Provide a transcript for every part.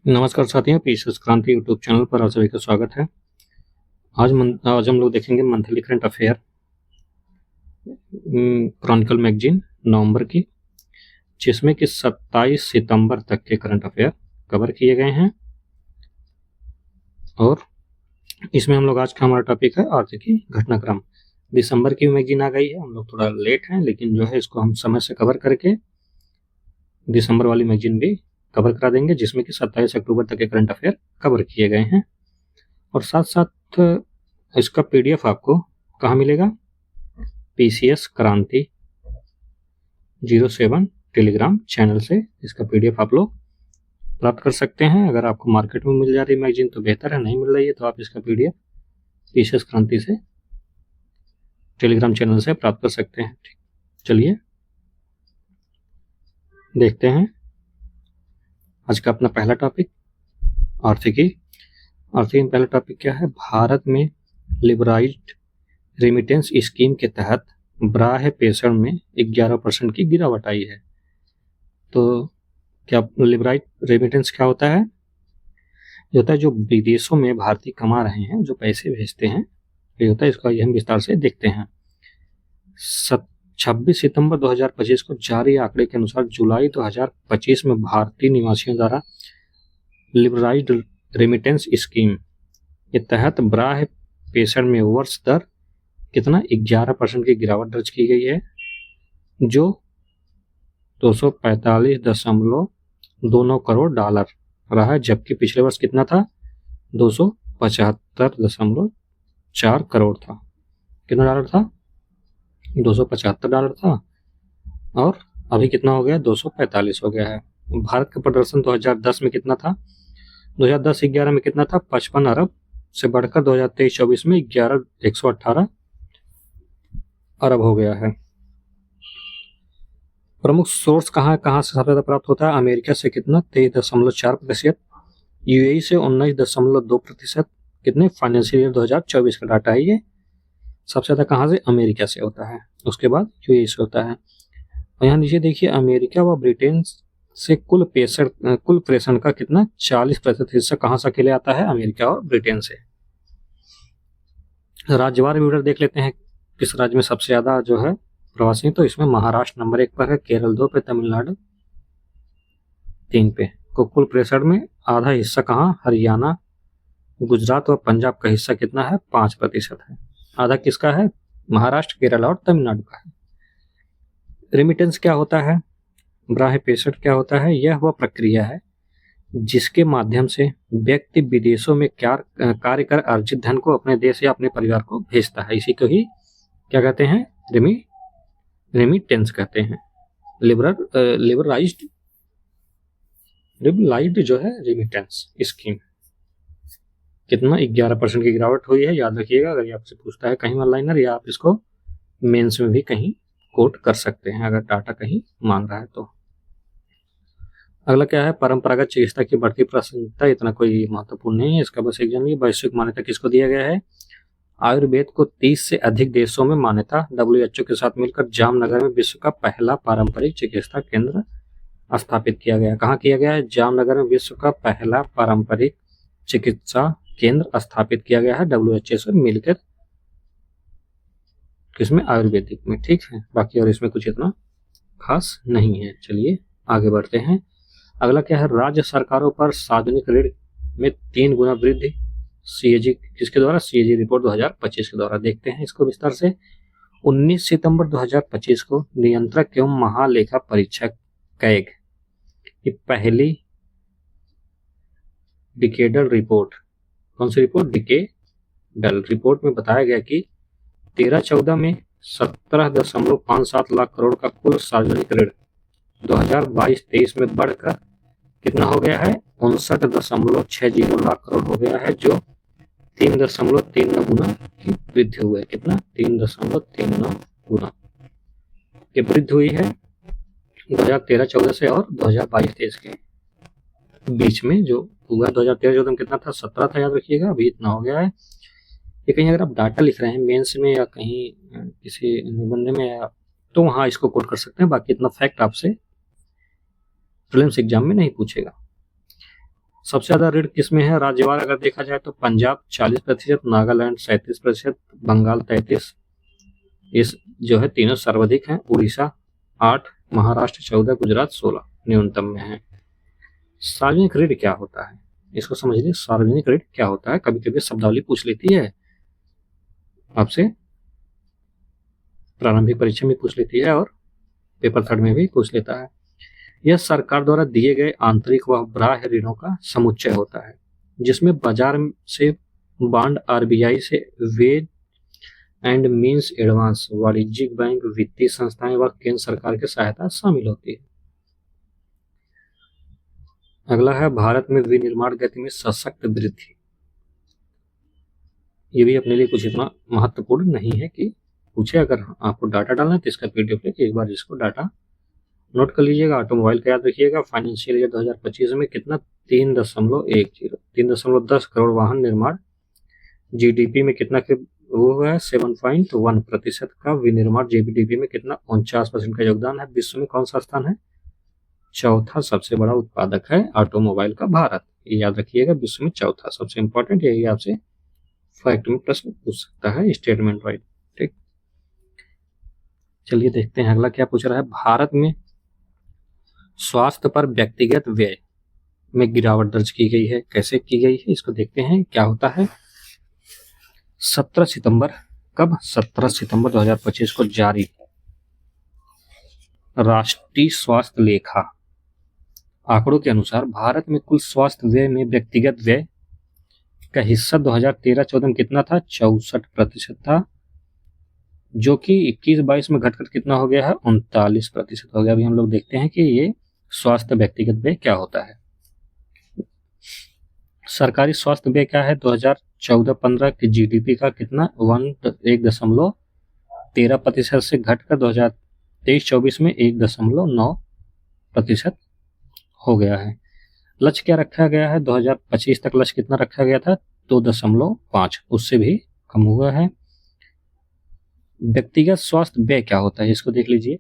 नमस्कार साथियों, पीसीएस क्रांति यूट्यूब चैनल पर आप सभी का स्वागत है। आज हम लोग देखेंगे monthly current affair chronicle magazine नवंबर की, जिसमें कि 27 सितंबर तक के करंट अफेयर कवर किए गए हैं। और इसमें हम लोग आज का हमारा टॉपिक है आर्थिकी घटनाक्रम। दिसंबर की मैगजीन आ गई है, हम लोग थोड़ा लेट हैं, लेकिन जो है इसको हम समय से कवर करके दिसंबर वाली मैगजीन भी कवर करा देंगे, जिसमें कि 27 अक्टूबर तक के करंट अफेयर कवर किए गए हैं। और साथ साथ इसका पीडीएफ आपको कहाँ मिलेगा? पीसीएस क्रांति 07 टेलीग्राम चैनल से इसका पीडीएफ आप लोग प्राप्त कर सकते हैं। अगर आपको मार्केट में मिल जा रही मैगजीन तो बेहतर है, नहीं मिल रही है तो आप इसका पीडीएफ पीसीएस क्रांति से टेलीग्राम चैनल से प्राप्त कर सकते हैं। ठीक, चलिए देखते हैं आज का अपना पहला टॉपिक, आर्थिकी में पहला टॉपिक क्या है? भारत में लिबराइज्ड रेमिटेंस स्कीम के तहत ब्राह पेशण में 11% की गिरावट आई है। तो क्या लिबराइज रेमिटेंस क्या होता है? ये होता है जो विदेशों में भारतीय कमा रहे हैं, जो पैसे भेजते हैं, ये होता है। इसका हम विस्तार से देखते हैं। 26 सितंबर 2025 को जारी आंकड़े के अनुसार जुलाई 2025 में भारतीय निवासियों द्वारा लिबराइज्ड रेमिटेंस स्कीम के तहत ब्राह पेशण में वर्ष दर कितना 11% की गिरावट दर्ज की गई है, जो 245.29 करोड़ डॉलर रहा है। जबकि पिछले वर्ष कितना था? 275.4 करोड़ था। कितना डॉलर था? 275 डॉलर था, और अभी कितना हो गया? 245 हो गया है। भारत का प्रदर्शन 2010 में कितना था? 2010-11 में कितना था? 55 अरब से बढ़कर 2023-24 में 118 अरब हो गया है। प्रमुख सोर्स कहाँ से सबसे ज्यादा प्राप्त होता है? अमेरिका से कितना? 23.4%, यूएई से 19.2%। कितने? फाइनेंशियल ईयर 2024 का डाटा है ये। सबसे ज्यादा कहाँ से? अमेरिका से होता है, उसके बाद यूएई से होता है। और यहाँ नीचे देखिए, अमेरिका व ब्रिटेन से कुल प्रेषण का कितना 40% हिस्सा कहाँ से अकेले आता है? अमेरिका और ब्रिटेन से। राज्यवार विवरण देख लेते हैं, किस राज्य में सबसे ज्यादा जो है प्रवासी। तो इसमें महाराष्ट्र नंबर 1 पर है, केरल 2 पे, तमिलनाडु 3 पे। कुल प्रेषण में आधा हिस्सा कहाँ? हरियाणा, गुजरात और पंजाब का हिस्सा कितना है? 5% है। आधा किसका है? महाराष्ट्र, केरल और तमिलनाडु का है। रेमिटेंस क्या होता है? ब्राह पेशण क्या होता है? यह वह प्रक्रिया है जिसके माध्यम से व्यक्ति विदेशों में कार्य कर अर्जित धन को अपने देश या अपने परिवार को भेजता है। इसी को ही क्या कहते हैं? रेमिटेंस कहते हैं। लिबरलाइज्ड जो है रेमिटेंस स्कीम। कितना? 11% की गिरावट हुई है। याद रखिएगा, अगर ये आपसे पूछता है कहीं ऑनलाइनर, या आप इसको मेंस में भी कहीं कोट कर सकते हैं अगर डाटा कहीं मांग रहा है तो। अगला क्या है? परंपरागत चिकित्सा की बढ़ती प्रासंगिकता। इतना कोई महत्वपूर्ण नहीं है, इसका बस एक जानिए। वैश्विक मान्यता किसको दिया गया है? आयुर्वेद को 30 से अधिक देशों में मान्यता। WHO के साथ मिलकर जामनगर में विश्व का पहला पारंपरिक चिकित्सा केंद्र स्थापित किया गया। कहाँ किया गया है? जामनगर में विश्व का पहला पारंपरिक चिकित्सा केंद्र स्थापित किया गया है WHO से मिलकर। किसमें? आयुर्वेदिक में। ठीक है, बाकी और इसमें कुछ इतना खास नहीं है। चलिए आगे बढ़ते हैं। अगला क्या है? राज्य सरकारों पर सार्वजनिक ऋण में 3 गुना वृद्धि। सीएजी किसके द्वारा? सीएजी रिपोर्ट 2025 के द्वारा। देखते हैं इसको विस्तार से। 19 सितंबर 2025 को नियंत्रक एवं महालेखा परीक्षक कैग की पहली डिकेडल रिपोर्ट। कौन सी रिपोर्ट? डिकेडल रिपोर्ट में बताया गया कि 13-14 में 17.57 लाख करोड़ का कुल सार्वजनिक ऋण 2022-23 में बढ़कर कितना हो गया है? 59.60 लाख करोड़ हो गया है, जो 3.39 गुना की वृद्धि हुई है। कितना? 3.39 गुना की वृद्धि हुई है 2013-14 से और 2022-23 के बीच में जो हुआ। 2013-14 में कितना था? 17 था, याद रखिएगा। अभी इतना हो गया है। ये कहीं अगर आप डाटा लिख रहे हैं मेंस में या कहीं किसी निबंध में, या तो वहाँ इसको कोट कर सकते हैं। बाकी इतना फैक्ट आपसे प्रीलिम्स एग्जाम में नहीं पूछेगा। सबसे ज्यादा ऋण किसमें है राज्यवार अगर देखा जाए तो पंजाब 40%, नागालैंड 37%, बंगाल 33, इस जो है तीनों सर्वाधिक हैं, उड़ीसा 8, महाराष्ट्र 14, गुजरात 16 न्यूनतम में है। सार्वजनिक ऋण क्या होता है, इसको समझिए। सार्वजनिक ऋण क्या होता है, कभी कभी शब्दावली पूछ लेती है आपसे, प्रारंभिक परीक्षा में पूछ लेती है और पेपर थर्ड में भी पूछ लेता है। यह सरकार द्वारा दिए गए आंतरिक व बाह्य ऋणों का समुच्चय होता है, जिसमें बाजार से बॉन्ड, आरबीआई से वेज एंड मीन्स एडवांस, वाणिज्यिक बैंक, वित्तीय संस्थाएं व केंद्र सरकार की सहायता शामिल होती है। अगला है भारत में विनिर्माण गति में सशक्त वृद्धि। ये भी अपने लिए कुछ इतना महत्वपूर्ण नहीं है कि पूछे। अगर आपको डाटा डालना है तो इसका पीडीएफ लेके एक बार इसको डाटा नोट कर लीजिएगा। ऑटोमोबाइल का याद रखिएगा। फाइनेंशियल ईयर 2025 में कितना 3.10 करोड़ वाहन निर्माण। जीडीपी में कितना के वो है 7.1% का विनिर्माण। जीडीपी में कितना 49% का योगदान है। विश्व में कौन सा स्थान है, चौथा सबसे बड़ा उत्पादक है ऑटोमोबाइल का भारत। ये याद रखिएगा, विश्व में चौथा सबसे इंपॉर्टेंट। यही आपसे फैक्ट में प्रश्न पूछ सकता है, स्टेटमेंट वाइज। ठीक, चलिए देखते हैं अगला क्या पूछ रहा है। भारत में स्वास्थ्य पर व्यक्तिगत व्यय में गिरावट दर्ज की गई है। कैसे की गई है इसको देखते हैं क्या होता है। 17 सितंबर 2025 को जारी राष्ट्रीय स्वास्थ्य लेखा आंकड़ों के अनुसार भारत में कुल स्वास्थ्य व्यय में व्यक्तिगत व्यय का हिस्सा 2013-14 में कितना था, 64% था, जो कि 21-22 में घटकर कितना हो गया है, 39% हो गया। अभी हम लोग देखते हैं कि ये स्वास्थ्य व्यक्तिगत व्यय क्या होता है। सरकारी स्वास्थ्य व्यय क्या है, 2014-15 की जीडीपी का कितना 1.13% से घटकर 2023-24 में 1.9% हो गया है। लक्ष्य क्या रखा गया है, 2025 तक लक्ष्य कितना रखा गया था, 2.5, उससे भी कम हुआ है। व्यक्तिगत स्वास्थ्य व्यय क्या होता है इसको देख लीजिए।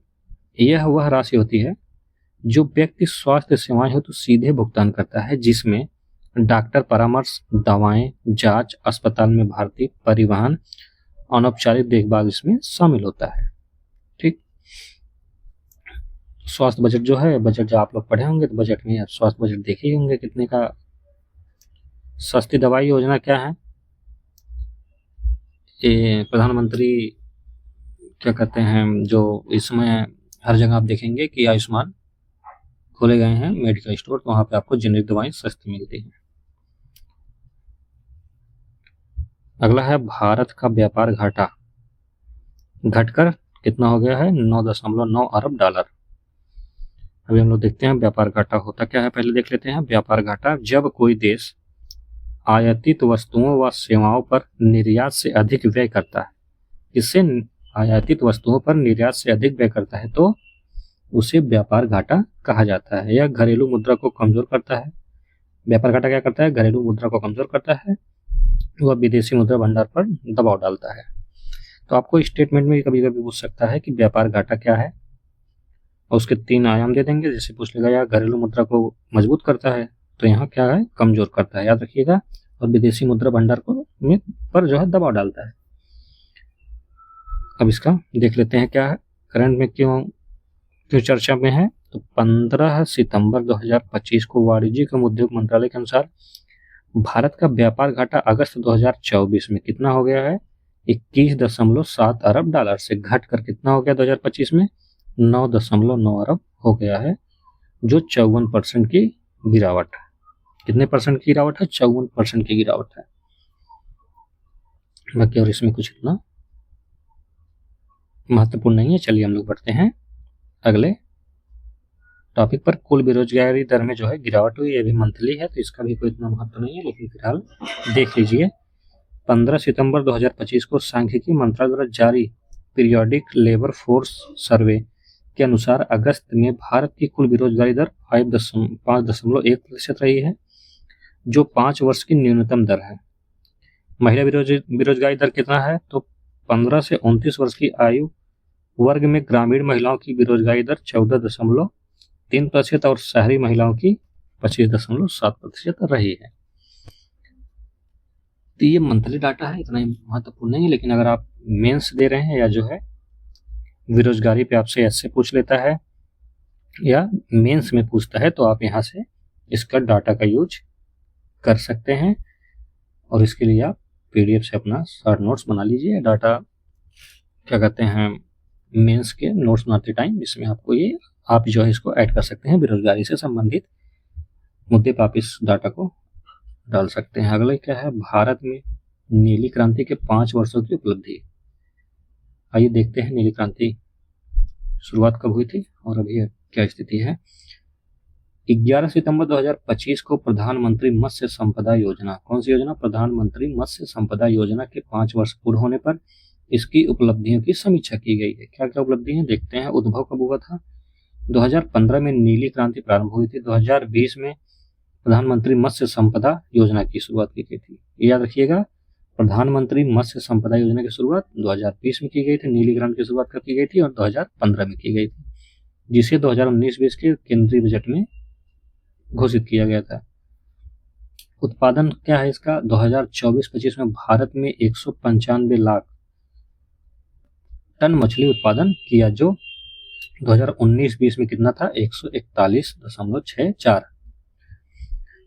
यह वह राशि होती है जो व्यक्ति स्वास्थ्य सेवाएं हो तो सीधे भुगतान करता है, जिसमें डॉक्टर परामर्श, दवाएं, जांच, अस्पताल में भर्ती, परिवहन, अनौपचारिक देखभाल इसमें शामिल होता है। ठीक, स्वास्थ्य बजट जो है, बजट जो आप लोग पढ़े होंगे तो बजट में आप स्वास्थ्य बजट देखे ही होंगे कितने का। सस्ती दवाई योजना क्या है, ये प्रधानमंत्री क्या कहते हैं, जो इसमें हर जगह आप देखेंगे कि आयुष्मान खोले गए हैं मेडिकल स्टोर, तो वहां पे आपको जेनेरिक दवाएं सस्ती मिलती हैं। अगला है भारत का व्यापार घाटा घटकर कितना हो गया है, 9.9 अरब डॉलर। अभी हम लोग देखते हैं व्यापार घाटा होता क्या है, पहले देख लेते हैं। व्यापार घाटा जब कोई देश आयातित वस्तुओं व सेवाओं पर निर्यात से अधिक व्यय करता है, इससे आयातित वस्तुओं पर निर्यात से अधिक व्यय करता है तो उसे व्यापार घाटा कहा जाता है। यह घरेलू मुद्रा को कमजोर करता है। व्यापार घाटा क्या करता है, घरेलू मुद्रा को कमजोर करता है, वह विदेशी मुद्रा भंडार पर दबाव डालता है। तो आपको स्टेटमेंट में कभी कभी पूछ सकता है कि व्यापार घाटा क्या है, और उसके 3 आयाम दे देंगे। जैसे पूछ लेगा यार घरेलू मुद्रा को मजबूत करता है, तो यहाँ क्या है, कमजोर करता है, याद रखिएगा। और विदेशी मुद्रा भंडार पर जो है दबाव डालता है। अब इसका देख लेते हैं क्या है, करंट में क्यों चर्चा में है। तो 15 सितंबर 2025 को वाणिज्यिक एवं उद्योग मंत्रालय के अनुसार भारत का व्यापार घाटा अगस्त 2024 में कितना हो गया है, 21.7 अरब डॉलर से घटकर कितना हो गया 2025 में, 9.9 अरब हो गया है, जो 54% की गिरावट है। कितने परसेंट की गिरावट है, 54% की गिरावट है। बाकी और इसमें कुछ इतना महत्वपूर्ण नहीं है। चलिए हम लोग बढ़ते हैं अगले टॉपिक पर। कुल बेरोजगारी दर में जो है गिरावट हुई, ये भी मंथली है तो इसका भी कोई इतना महत्व नहीं है, लेकिन फिलहाल देख लीजिए। 15 सितंबर 2025 को सांख्यिकी मंत्रालय द्वारा जारी पीरियोडिक लेबर फोर्स सर्वे के अनुसार अगस्त में भारत की कुल बेरोजगारी दर 5.1% रही है, जो 5 वर्ष की न्यूनतम दर है। महिला बेरोजगारी दर कितना है, तो 15 से 29 वर्ष की आयु वर्ग में ग्रामीण महिलाओं की बेरोजगारी दर 14.3% और शहरी महिलाओं की 25.7% रही है। तो ये मंथली डाटा है, इतना महत्वपूर्ण नहीं है, लेकिन अगर आप मेंस दे रहे हैं या जो है बेरोजगारी पे आपसे ऐसे पूछ लेता है या मेंस में पूछता है, तो आप यहाँ से इसका डाटा का यूज कर सकते हैं। और इसके लिए आप PDF से अपना शॉर्ट नोट्स बना लीजिए। डाटा क्या कहते हैं, मेंस के नोट्स बनाते टाइम इसमें आपको ये आप जो है इसको ऐड कर सकते हैं, बेरोजगारी से संबंधित मुद्दे पर आप इस डाटा को डाल सकते हैं। अगला क्या है, भारत में नीली क्रांति के 5 वर्षों की उपलब्धि। आइए देखते हैं नीली क्रांति शुरुआत कब हुई थी और अभी क्या स्थिति है। 11 सितंबर 2025 को प्रधानमंत्री मत्स्य संपदा योजना, कौन सी योजना, प्रधानमंत्री मत्स्य संपदा योजना के 5 वर्ष पूर्ण होने पर इसकी उपलब्धियों की समीक्षा की गई है। क्या क्या उपलब्धि है देखते हैं। उद्भव कब हुआ था, 2015 में नीली क्रांति प्रारंभ हुई थी। 2020 में प्रधानमंत्री मत्स्य संपदा योजना की शुरुआत की गई थी। याद रखिएगा, प्रधानमंत्री मत्स्य संपदा योजना की शुरुआत 2020 में की गई थी, नीली क्रांति की शुरुआत कब की गई थी और 2015 में की गई थी, जिसे 2019-20 के केंद्रीय बजट में घोषित किया गया था। उत्पादन क्या है इसका, 2024-25 में भारत में 195 लाख टन मछली उत्पादन किया, जो 2019-20 में कितना था, 141.64।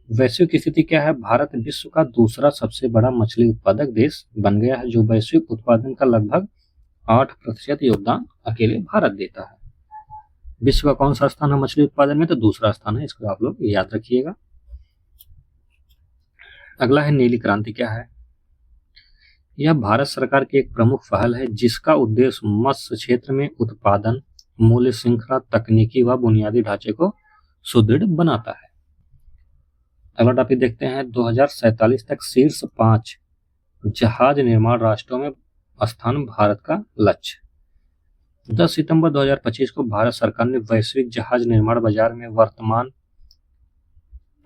वैश्विक स्थिति क्या है, भारत विश्व का दूसरा सबसे बड़ा मछली उत्पादक देश बन गया है, जो वैश्विक उत्पादन का लगभग 8% योगदान अकेले भारत देता है। विश्व का कौन सा स्थान है मछली उत्पादन में, तो दूसरा स्थान है, इसको आप लोग याद रखिएगा। अगला है नीली क्रांति क्या है। यह भारत सरकार की एक प्रमुख पहल है जिसका उद्देश्य मत्स्य क्षेत्र में उत्पादन, मूल्य श्रृंखला, तकनीकी व बुनियादी ढांचे को सुदृढ़ बनाता है। अगला टॉपिक देखते हैं, 2047 तक शीर्ष 5 जहाज निर्माण राष्ट्रों में स्थान भारत का लक्ष्य। 10 सितंबर 2025 को भारत सरकार ने वैश्विक जहाज निर्माण बाजार में वर्तमान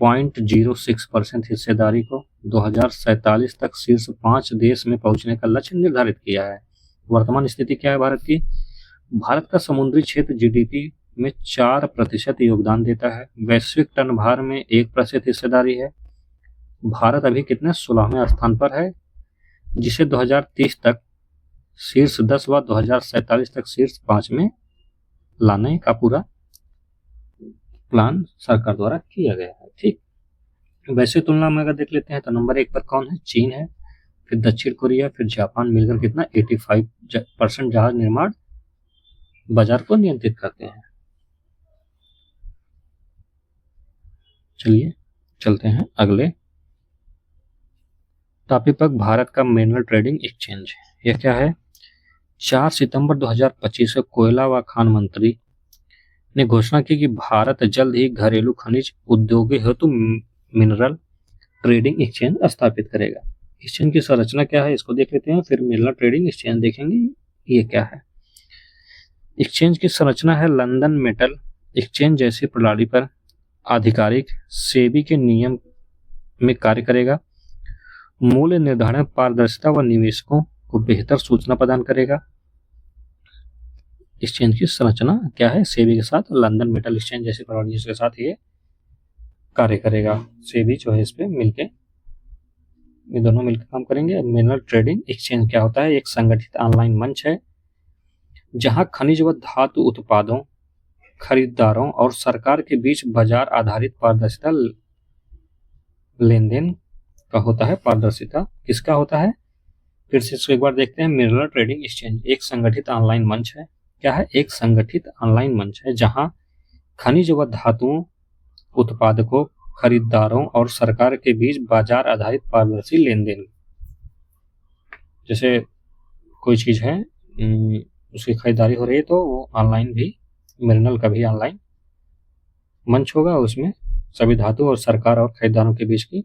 0.06% हिस्सेदारी को 2047 तक शीर्ष 5 देश में पहुंचने का लक्ष्य निर्धारित किया है। वर्तमान स्थिति क्या है भारत की, भारत का समुद्री क्षेत्र GDP में 4% योगदान देता है, वैश्विक टन भार में 1% हिस्सेदारी है। भारत अभी कितने 16वें स्थान पर है, जिसे 2030 तक शीर्ष 10 व 2047 तक शीर्ष 5 में लाने का पूरा प्लान सरकार द्वारा किया गया है। ठीक, वैसे तुलना में अगर देख लेते हैं तो नंबर 1 पर कौन है, चीन है, फिर दक्षिण कोरिया, फिर जापान, मिलकर कितना 85% जहाज निर्माण बाजार को नियंत्रित करते हैं। चलिए चलते हैं अगले टॉपिक पर, भारत का मिनरल ट्रेडिंग एक्सचेंज। यह क्या है, 4 सितंबर 2025 को कोयला व खान मंत्री ने घोषणा की कि भारत जल्द ही घरेलू खनिज उद्योगों हेतु मिनरल ट्रेडिंग एक्सचेंज स्थापित करेगा। एक्सचेंज की संरचना क्या है इसको देख लेते हैं, फिर मिनरल ट्रेडिंग एक्सचेंज देखेंगे ये क्या है। एक्सचेंज की संरचना है, लंदन मेटल एक्सचेंज जैसी प्रणाली पर आधिकारिक सेबी के नियम में कार्य करेगा, मूल्य निर्धारण पारदर्शिता व निवेशकों को बेहतर सूचना प्रदान करेगा। एक्सचेंज की संरचना क्या है, सेबी के साथ लंदन मेटल एक्सचेंज जैसी प्रणाली के साथ ये कार्य करेगा। सेबी जो है इस पे मिलके, ये दोनों मिलकर काम करेंगे। मिनरल ट्रेडिंग एक्सचेंज क्या होता है, एक संगठित ऑनलाइन मंच है जहां खनिज व धातु उत्पादों, खरीदारों और सरकार के बीच बाजार आधारित पारदर्शिता लेन देन का होता है। पारदर्शिता किसका होता है, फिर से इसको एक बार देखते हैं। मिनरल ट्रेडिंग एक्सचेंज एक संगठित ऑनलाइन मंच है, क्या है, एक संगठित ऑनलाइन मंच है जहां खनिज व धातुओं उत्पादकों, खरीदारों और सरकार के बीच बाजार आधारित पारदर्शी लेन देन, जैसे कोई चीज है उसकी खरीदारी हो रही है तो वो ऑनलाइन भी, मिनरल का भी ऑनलाइन मंच होगा, उसमें सभी धातु और सरकार और खरीदारों के बीच की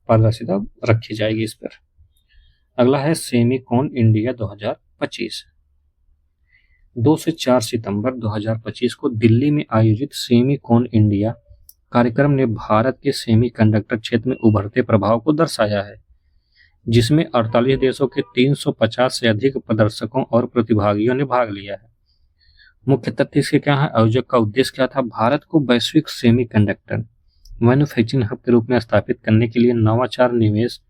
पारदर्शिता रखी जाएगी इस पर। अगला है सेमीकॉन इंडिया 2025। 2 से 4 सितंबर 2025 को दिल्ली में आयोजित सेमीकॉन इंडिया कार्यक्रम ने भारत के सेमीकंडक्टर क्षेत्र में उभरते प्रभाव को दर्शाया है, जिसमें 48 देशों के 350 से अधिक प्रदर्शकों और प्रतिभागियों ने भाग लिया है। मुख्य तथ्य इसके क्या है, आयोजक का उद्देश्य क्या था, भारत को वैश्विक सेमीकंडक्टर मैन्युफैक्चरिंग हब के रूप में स्थापित करने के लिए नवाचार, निवेश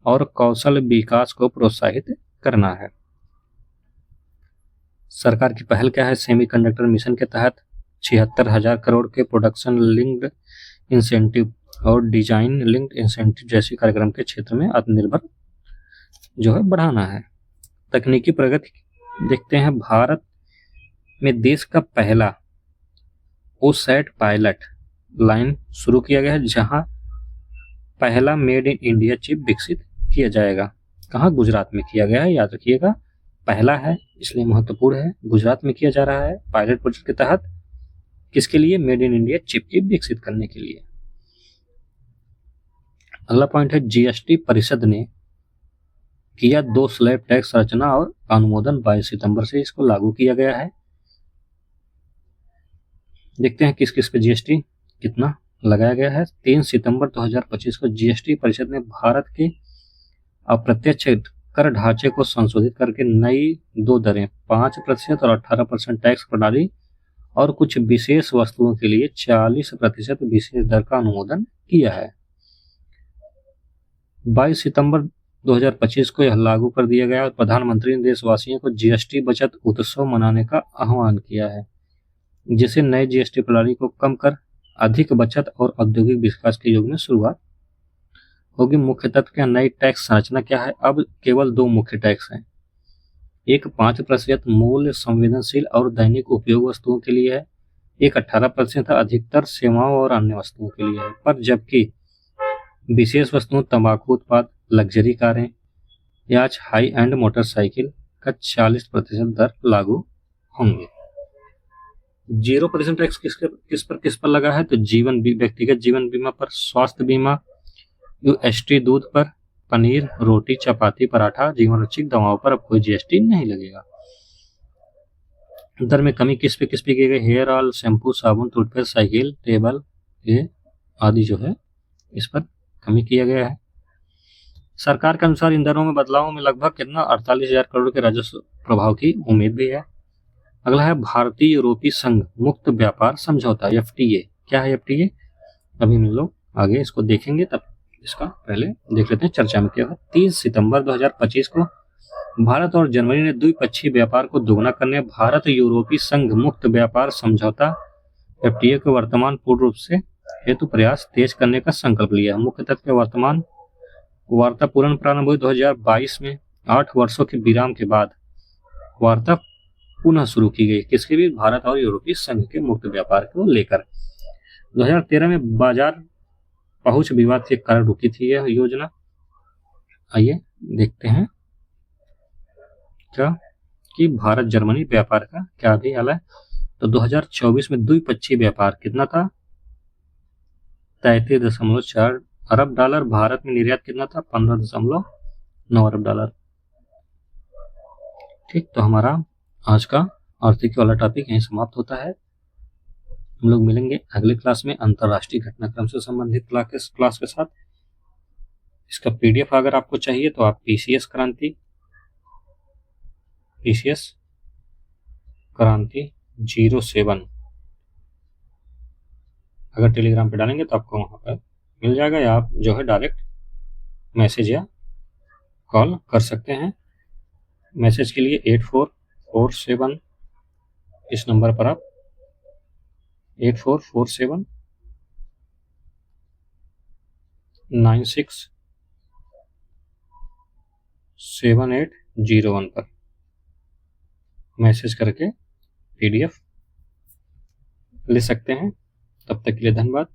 और कौशल विकास को प्रोत्साहित करना है। सरकार की पहल क्या है? सेमीकंडक्टर मिशन के तहत 76,000 करोड़ के प्रोडक्शन लिंक्ड इंसेंटिव और डिजाइन लिंक्ड इंसेंटिव जैसे कार्यक्रम के क्षेत्र में आत्मनिर्भर जो है बढ़ाना है। तकनीकी प्रगति देखते हैं। भारत में देश का पहला ओसैट पायलट लाइन शुरू किया गया है, जहां पहला मेड इन इंडिया चिप विकसित किया जाएगा। कहाँ? गुजरात में किया गया है, याद रखिएगा, पहला है इसलिए महत्वपूर्ण है। गुजरात में किया जा रहा है पायलट प्रोजेक्ट के तहत। किसके लिए? मेड इन इंडिया चिप की विकसित करने के लिए। अगला पॉइंट है जीएसटी परिषद ने किया 2 स्लैब टैक्स रचना और अनुमोदन। 22 सितंबर से इसको लागू किया गया है। देखते हैं किस किस पे जीएसटी कितना लगाया गया है। 3 सितंबर 2025 को जीएसटी परिषद ने भारत के अप्रत्यक्ष कर ढांचे को संशोधित करके नई 2 दरें 5% और 18% टैक्स प्रणाली और कुछ विशेष वस्तुओं के लिए 40% विशेष दर का अनुमोदन किया है। 22 सितंबर 2025 को यह लागू कर दिया गया और प्रधानमंत्री ने देशवासियों को जीएसटी बचत उत्सव मनाने का आह्वान किया है, जिसे नए जीएसटी प्रणाली को कम कर अधिक बचत और औद्योगिक विकास के युग में शुरुआत होगी। मुख्य तत्व क्या? नई टैक्स संरचना क्या है? अब केवल 2 मुख्य टैक्स हैं। एक 5% मूल्य संवेदनशील और दैनिक उपयोग वस्तुओं के लिए है। एक 18% अधिकतर सेवाओं और अन्य वस्तुओं के लिए है। पर जबकि विशेष वस्तुओं, तंबाकू उत्पाद, लग्जरी कारें या हाई एंड मोटरसाइकिल का 40% दर लागू होंगे। 0% टैक्स किस पर लगा है? तो व्यक्तिगत जीवन बीमा पर, स्वास्थ्य बीमा, यूएसटी दूध पर, पनीर, रोटी, चपाती, पराठा, जीवन रक्षक दवाओं पर अब कोई जीएसटी नहीं लगेगा। दर में कमी किस पे की गई? हेयर ऑयल, शैम्पू, साबुन, टूथपेस्ट, साइकिल, टेबल ये आदि जो है इस पर कमी किया गया है। सरकार के अनुसार इन दरों में बदलाव में लगभग कितना 48,000 करोड़ के राजस्व प्रभाव की उम्मीद भी है। अगला है भारतीय यूरोपीय संघ मुक्त व्यापार समझौता, एफटीए। क्या है एफटीए? अभी हम लोग आगे इसको देखेंगे, तब इसका पहले देख लेते हैं चर्चा में क्या है। 30 सितंबर 2025 को भारत और जर्मनी ने द्विपक्षीय व्यापार को दोगुना करने भारत यूरोपीय संघ मुक्त व्यापार समझौता एफटीए को वर्तमान पूर्ण रूप से हेतु प्रयास तेज करने का संकल्प लिया। मुख्य तत्व के वर्तमान वार्ता पूर्ण प्रारंभ हुई 2022 में। 8 वर्षों के विराम के बाद वार्ता पुनः शुरू की गई। किसके बीच? भारत और यूरोपीय संघ के मुक्त व्यापार को लेकर। 2013 में बाजार पहुंच विवाद के कारण रुकी थी यह योजना। आइए देखते हैं क्या कि भारत जर्मनी व्यापार का क्या अभी हाल है। तो 2024 में द्विपक्षीय व्यापार कितना था? 33.4 अरब डॉलर। भारत में निर्यात कितना था? 15.9 अरब डॉलर। ठीक, तो हमारा आज का आर्थिक वाला टॉपिक यहीं समाप्त होता है। हम लोग मिलेंगे अगले क्लास में अंतरराष्ट्रीय घटनाक्रम से संबंधित क्लास के साथ। इसका पीडीएफ अगर आपको चाहिए तो आप पीसीएस क्रांति 07 अगर टेलीग्राम पे डालेंगे तो आपको वहां पर मिल जाएगा, या आप जो है डायरेक्ट मैसेज या कॉल कर सकते हैं। मैसेज के लिए 8447 इस नंबर पर आप 8447 967801 पर मैसेज करके पीडीएफ ले सकते हैं। तब तक के लिए धन्यवाद।